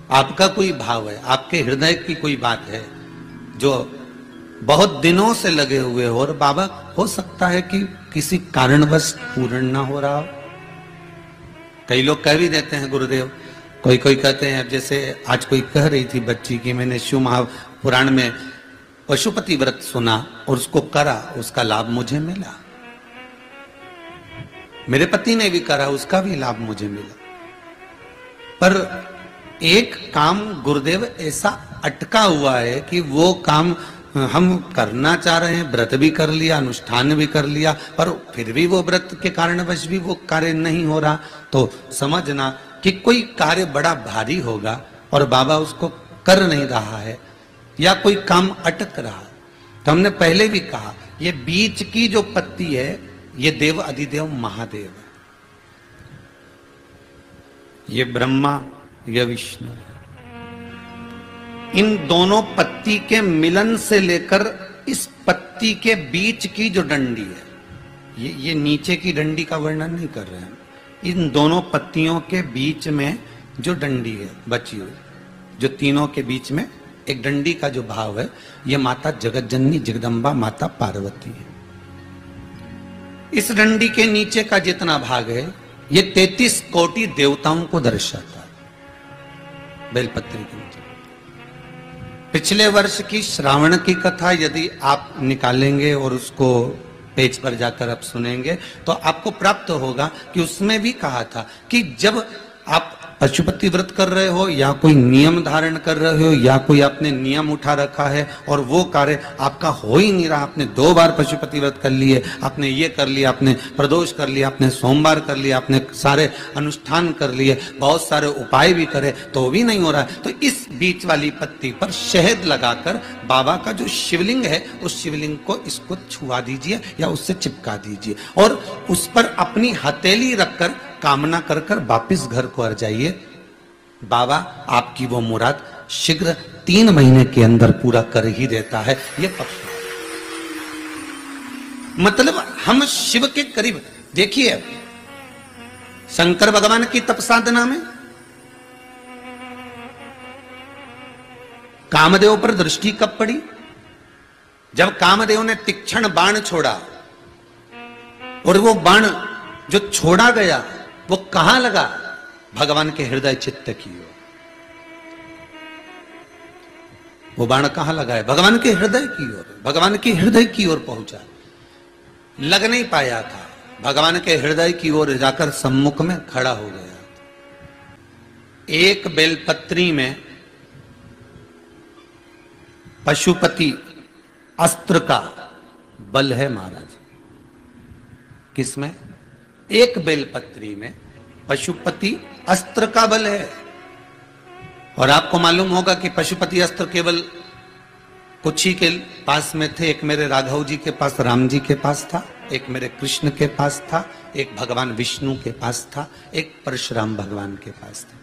आपका कोई भाव है, आपके हृदय की कोई बात है जो बहुत दिनों से लगे हुए हो, और बाबा हो सकता है कि किसी कारणवश पूर्ण ना हो रहा हो। कई लोग कह भी देते हैं गुरुदेव, कोई कोई कहते हैं, अब जैसे आज कोई कह रही थी बच्ची कि मैंने शिव महापुराण में पशुपति व्रत सुना और उसको करा, उसका लाभ मुझे मिला। मेरे पति ने भी करा, उसका भी लाभ मुझे मिला। पर एक काम गुरुदेव ऐसा अटका हुआ है कि वो काम हम करना चाह रहे हैं, व्रत भी कर लिया, अनुष्ठान भी कर लिया, पर फिर भी वो व्रत के कारणवश भी वो कार्य नहीं हो रहा। तो समझना कि कोई कार्य बड़ा भारी होगा और बाबा उसको कर नहीं रहा है, या कोई काम अटक रहा है। तो हमने पहले भी कहा, ये बीच की जो पत्ती है ये देव अधिदेव महादेव है, ये ब्रह्मा, ये विष्णु। इन दोनों पत्ती के मिलन से लेकर इस पत्ती के बीच की जो डंडी है, ये नीचे की डंडी का वर्णन नहीं कर रहे हैं, इन दोनों पत्तियों के बीच में जो डंडी है बची हुई, जो तीनों के बीच में एक डंडी का जो भाव है, ये माता जगत जननी जगदम्बा माता पार्वती है। इस डंडी के नीचे का जितना भाग है ये 33 कोटि देवताओं को दर्शाता है। बेलपत्री के नीचे पिछले वर्ष की श्रावण की कथा यदि आप निकालेंगे और उसको पेज पर जाकर आप सुनेंगे तो आपको प्राप्त होगा कि उसमें भी कहा था कि जब आप पशुपति व्रत कर रहे हो या कोई नियम धारण कर रहे हो या कोई आपने नियम उठा रखा है और वो कार्य आपका हो ही नहीं रहा, आपने 2 बार पशुपति व्रत कर लिए, आपने ये कर लिया, आपने प्रदोष कर लिया, आपने सोमवार कर लिया, आपने सारे अनुष्ठान कर लिए, बहुत सारे उपाय भी करे तो भी नहीं हो रहा है, तो इस बीच वाली पत्ती पर शहद लगाकर बाबा का जो शिवलिंग है उस शिवलिंग को इसको छुआ दीजिए या उससे चिपका दीजिए और उस पर अपनी हथेली रखकर कामना कर कर वापिस घर को आ जाइए। बाबा आपकी वो मुराद शीघ्र 3 महीने के अंदर पूरा कर ही देता है। ये पक्ष मतलब हम शिव के करीब। देखिए शंकर भगवान की तपसाधना में कामदेव पर दृष्टि कब पड़ी? जब कामदेव ने तीक्ष्ण बाण छोड़ा और वो बाण जो छोड़ा गया वो कहां लगा? भगवान के हृदय चित्त की ओर। वो बाण कहां लगा है? भगवान के हृदय की ओर, भगवान के हृदय की ओर पहुंचा। लग नहीं पाया था, भगवान के हृदय की ओर जाकर सम्मुख में खड़ा हो गया। एक बेलपत्री में पशुपति अस्त्र का बल है महाराज। किसमें? एक बेलपत्री में पशुपति अस्त्र का बल है। और आपको मालूम होगा कि पशुपति अस्त्र केवल कुछ ही के पास में थे। एक मेरे राघव जी के पास, राम जी के पास था, एक मेरे कृष्ण के पास था, एक भगवान विष्णु के पास था, एक परशुराम भगवान के पास था।